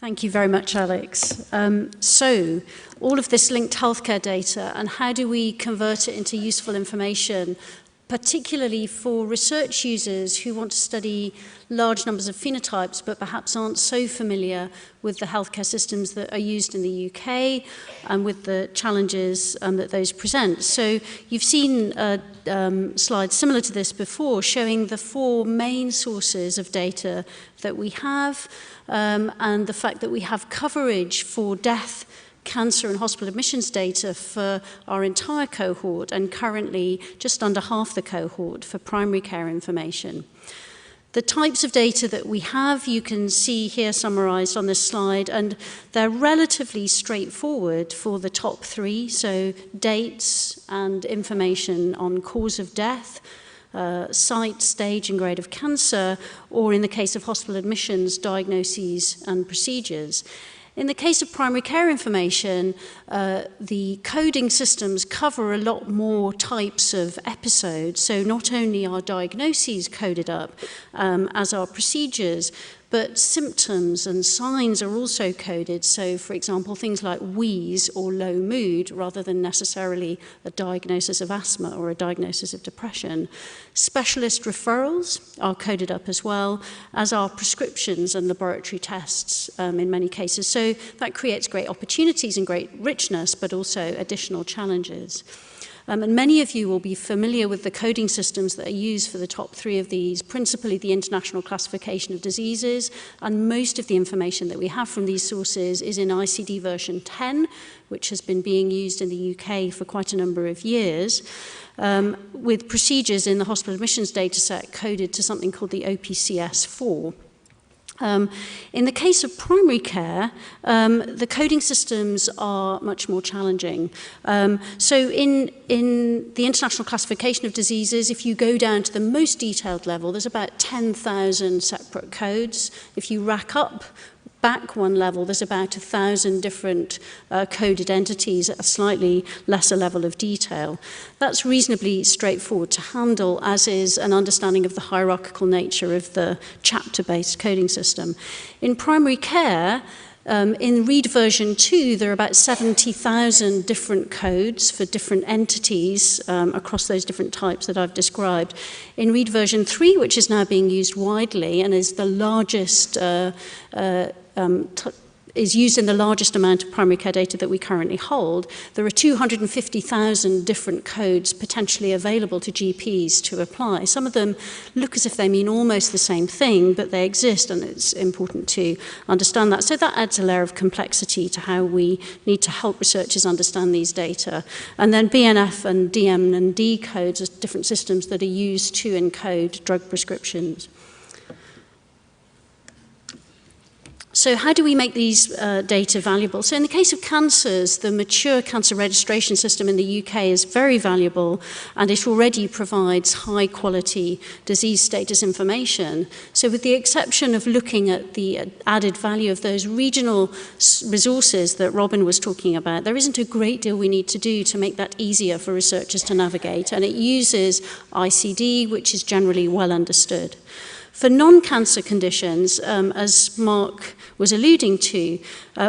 Thank you very much, Alex. So, all of this linked healthcare data, and how do we convert it into useful information, particularly for research users who want to study large numbers of phenotypes but perhaps aren't so familiar with the healthcare systems that are used in the UK and with the challenges that those present. So you've seen slides similar to this before, showing the four main sources of data that we have, and the fact that we have coverage for death, cancer and hospital admissions data for our entire cohort, and currently just under half the cohort for primary care information. The types of data that we have, you can see here summarized on this slide, and they're relatively straightforward for the top three, so dates and information on cause of death, site, stage and grade of cancer, or in the case of hospital admissions, diagnoses and procedures. In the case of primary care information, the coding systems cover a lot more types of episodes. So not only are diagnoses coded up as are procedures, but symptoms and signs are also coded. So, for example, things like wheeze or low mood, rather than necessarily a diagnosis of asthma or a diagnosis of depression. Specialist referrals are coded up as well, as are prescriptions and laboratory tests in many cases. So that creates great opportunities and great richness, but also additional challenges. And many of you will be familiar with the coding systems that are used for the top three of these, principally the International Classification of Diseases, and most of the information that we have from these sources is in ICD version 10, which has been being used in the UK for quite a number of years, with procedures in the hospital admissions dataset coded to something called the OPCS4. In the case of primary care, the coding systems are much more challenging. So in the International Classification of Diseases, if you go down to the most detailed level, there's about 10,000 separate codes. If you rack up back one level, there's about 1,000 different coded entities at a slightly lesser level of detail. That's reasonably straightforward to handle, as is an understanding of the hierarchical nature of the chapter-based coding system. In primary care, in Read version 2, there are about 70,000 different codes for different entities across those different types that I've described. In Read version 3, which is now being used widely and is the largest is used in the largest amount of primary care data that we currently hold, there are 250,000 different codes potentially available to GPs to apply. Some of them look as if they mean almost the same thing, but they exist, and it's important to understand that. So that adds a layer of complexity to how we need to help researchers understand these data. And then BNF and DM and D codes are different systems that are used to encode drug prescriptions. So how do we make these data valuable? So in the case of cancers, the mature cancer registration system in the UK is very valuable, and it already provides high quality disease status information. So with the exception of looking at the added value of those regional resources that Robin was talking about, there isn't a great deal we need to do to make that easier for researchers to navigate. And it uses ICD, which is generally well understood. For non-cancer conditions, as Mark was alluding to,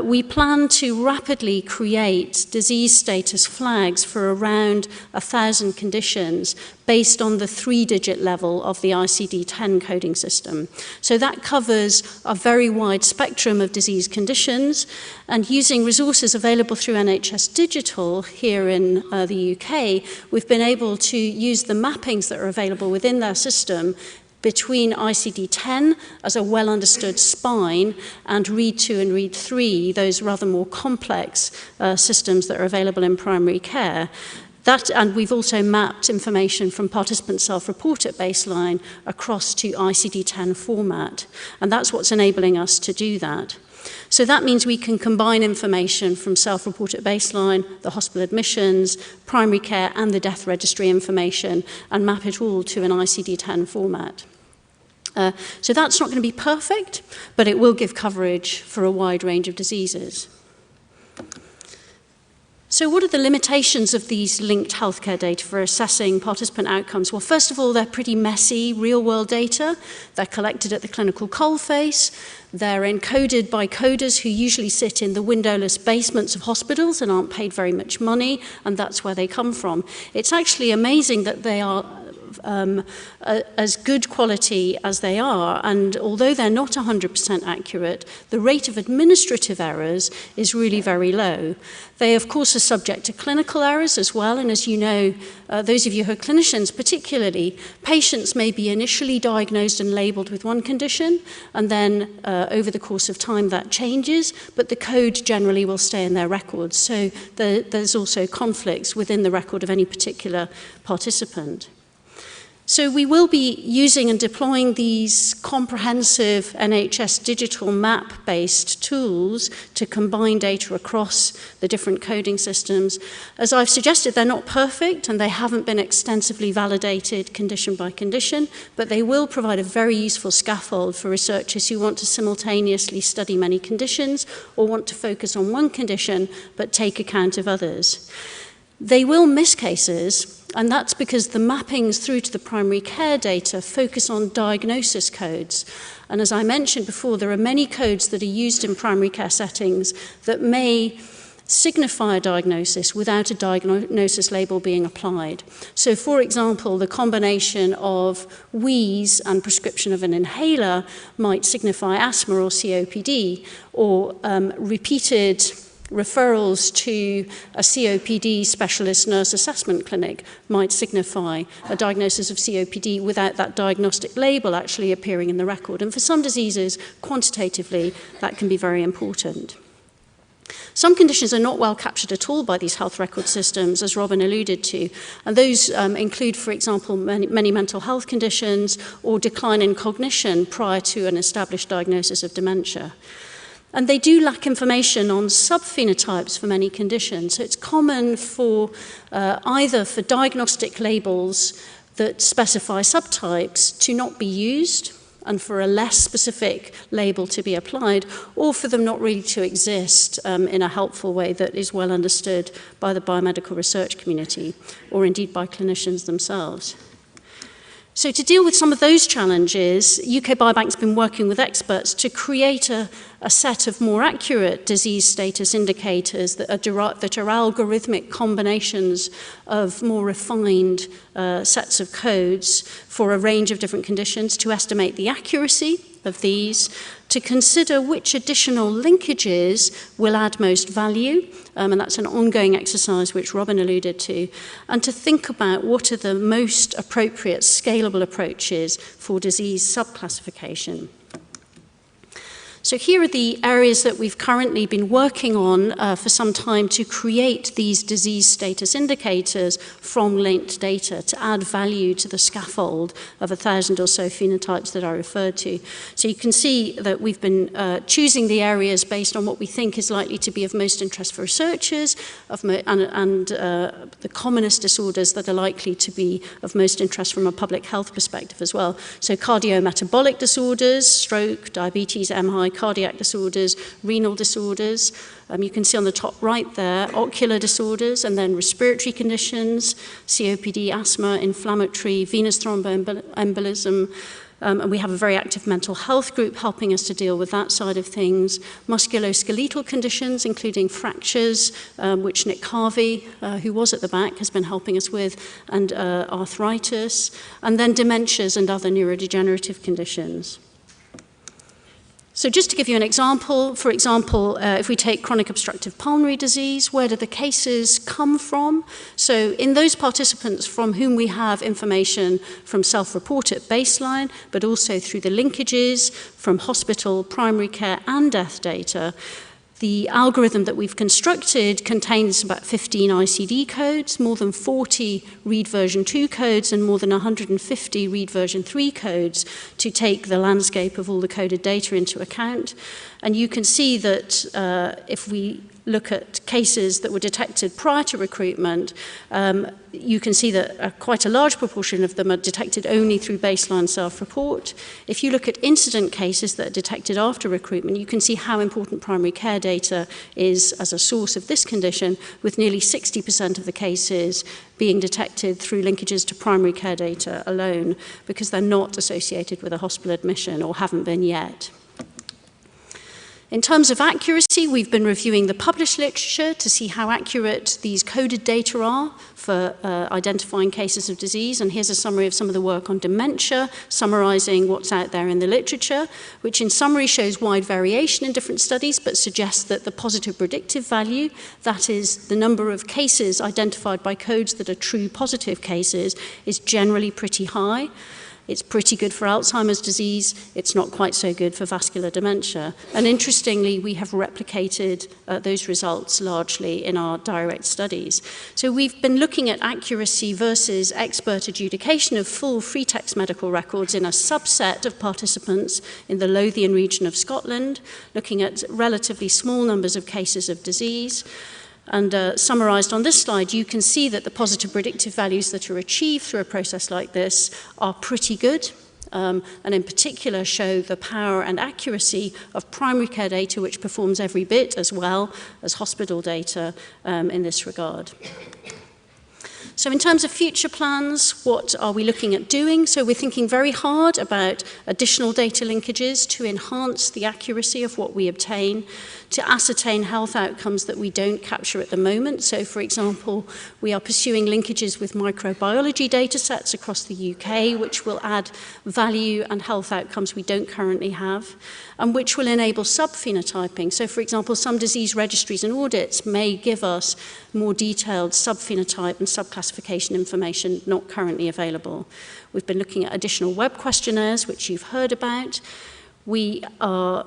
we plan to rapidly create disease status flags for around 1,000 conditions based on the 3-digit level of the ICD-10 coding system. So that covers a very wide spectrum of disease conditions, and using resources available through NHS Digital here in the UK, we've been able to use the mappings that are available within their system between ICD-10 as a well-understood spine and Read 2 and Read 3, those rather more complex systems that are available in primary care. And we've also mapped information from participant self-report at baseline across to ICD-10 format. And that's what's enabling us to do that. So that means we can combine information from self-report at baseline, the hospital admissions, primary care, and the death registry information, and map it all to an ICD-10 format. So that's not going to be perfect, but it will give coverage for a wide range of diseases. So what are the limitations of these linked healthcare data for assessing participant outcomes? Well, first of all, they're pretty messy real-world data. They're collected at the clinical coalface. They're encoded by coders who usually sit in the windowless basements of hospitals and aren't paid very much money, and that's where they come from. It's actually amazing that they are as good quality as they are, and although they're not 100% accurate, the rate of administrative errors is really very low. They, of course, are subject to clinical errors as well, and as you know, those of you who are clinicians particularly, patients may be initially diagnosed and labelled with one condition, and then over the course of time that changes, but the code generally will stay in their records, so there's also conflicts within the record of any particular participant. So we will be using and deploying these comprehensive NHS digital map-based tools to combine data across the different coding systems. As I've suggested, they're not perfect and they haven't been extensively validated condition by condition, but they will provide a very useful scaffold for researchers who want to simultaneously study many conditions or want to focus on one condition but take account of others. They will miss cases, and that's because the mappings through to the primary care data focus on diagnosis codes. And as I mentioned before, there are many codes that are used in primary care settings that may signify a diagnosis without a diagnosis label being applied. So, for example, the combination of wheeze and prescription of an inhaler might signify asthma or COPD, or repeated referrals to a COPD specialist nurse assessment clinic might signify a diagnosis of COPD without that diagnostic label actually appearing in the record. And for some diseases, quantitatively, that can be very important. Some conditions are not well captured at all by these health record systems, as Robin alluded to, and those include, for example, many mental health conditions or decline in cognition prior to an established diagnosis of dementia. And they do lack information on subphenotypes for many conditions. So it's common for either for diagnostic labels that specify subtypes to not be used and for a less specific label to be applied, or for them not really to exist in a helpful way that is well understood by the biomedical research community or indeed by clinicians themselves. So to deal with some of those challenges, UK Biobank's been working with experts to create a set of more accurate disease status indicators that are algorithmic combinations of more refined sets of codes for a range of different conditions to estimate the accuracy of these, to consider which additional linkages will add most value, and that's an ongoing exercise which Robin alluded to, and to think about what are the most appropriate scalable approaches for disease subclassification. So here are the areas that we've currently been working on for some time to create these disease status indicators from linked data to add value to the scaffold of 1,000 or so phenotypes that I referred to. So you can see that we've been choosing the areas based on what we think is likely to be of most interest for researchers and the commonest disorders that are likely to be of most interest from a public health perspective as well. So cardiometabolic disorders, stroke, diabetes, MI, cardiac disorders, renal disorders. You can see on the top right there, ocular disorders, and then respiratory conditions, COPD, asthma, inflammatory, venous thromboembolism. And we have a very active mental health group helping us to deal with that side of things. Musculoskeletal conditions, including fractures, which Nick Harvey, who was at the back, has been helping us with, and arthritis, and then dementias and other neurodegenerative conditions. So just to give you an example, for example, if we take chronic obstructive pulmonary disease, where do the cases come from? So in those participants from whom we have information from self-report at baseline, but also through the linkages from hospital, primary care, and death data, the algorithm that we've constructed contains about 15 ICD codes, more than 40 read version 2 codes, and more than 150 read version 3 codes to take the landscape of all the coded data into account. And you can see that if we look at cases that were detected prior to recruitment, you can see that quite a large proportion of them are detected only through baseline self-report. If you look at incident cases that are detected after recruitment, you can see how important primary care data is as a source of this condition, with nearly 60% of the cases being detected through linkages to primary care data alone, because they're not associated with a hospital admission or haven't been yet. In terms of accuracy, we've been reviewing the published literature to see how accurate these coded data are for identifying cases of disease. And here's a summary of some of the work on dementia, summarizing what's out there in the literature, which in summary shows wide variation in different studies, but suggests that the positive predictive value, that is the number of cases identified by codes that are true positive cases, is generally pretty high. It's pretty good for Alzheimer's disease. It's not quite so good for vascular dementia. And interestingly, we have replicated those results largely in our direct studies. So we've been looking at accuracy versus expert adjudication of full free text medical records in a subset of participants in the Lothian region of Scotland, looking at relatively small numbers of cases of disease. And summarized on this slide, you can see that the positive predictive values that are achieved through a process like this are pretty good, and in particular show the power and accuracy of primary care data, which performs every bit as well as hospital data in this regard. So in terms of future plans, what are we looking at doing? So we're thinking very hard about additional data linkages to enhance the accuracy of what we obtain, to ascertain health outcomes that we don't capture at the moment. So for example, we are pursuing linkages with microbiology data sets across the UK, which will add value and health outcomes we don't currently have, and which will enable subphenotyping. So for example, some disease registries and audits may give us more detailed subphenotype and subclassification information not currently available. We've been looking at additional web questionnaires, which you've heard about. We are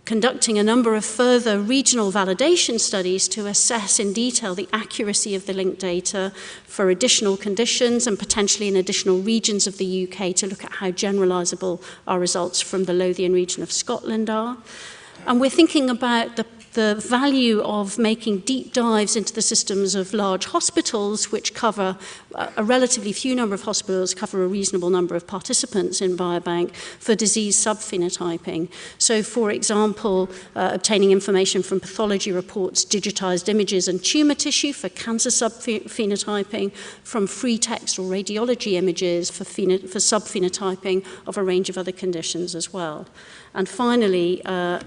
conducting a number of further regional validation studies to assess in detail the accuracy of the linked data for additional conditions and potentially in additional regions of the UK to look at how generalizable our results from the Lothian region of Scotland are. And we're thinking about the value of making deep dives into the systems of large hospitals, which cover a relatively few number of hospitals, cover a reasonable number of participants in Biobank for disease subphenotyping. So, for example, obtaining information from pathology reports, digitized images and tumor tissue for cancer subphenotyping, from free text or radiology images for subphenotyping of a range of other conditions as well. And finally,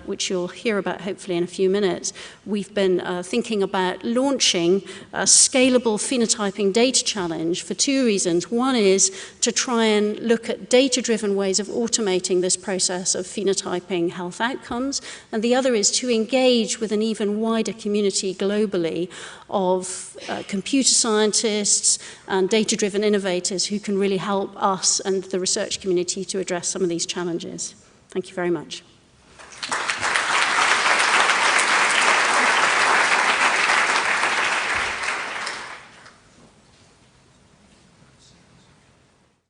which you'll hear about hopefully in a few minutes, we've been thinking about launching a scalable phenotyping data challenge for two reasons. One is to try and look at data-driven ways of automating this process of phenotyping health outcomes, and the other is to engage with an even wider community globally of computer scientists and data-driven innovators who can really help us and the research community to address some of these challenges. Thank you very much.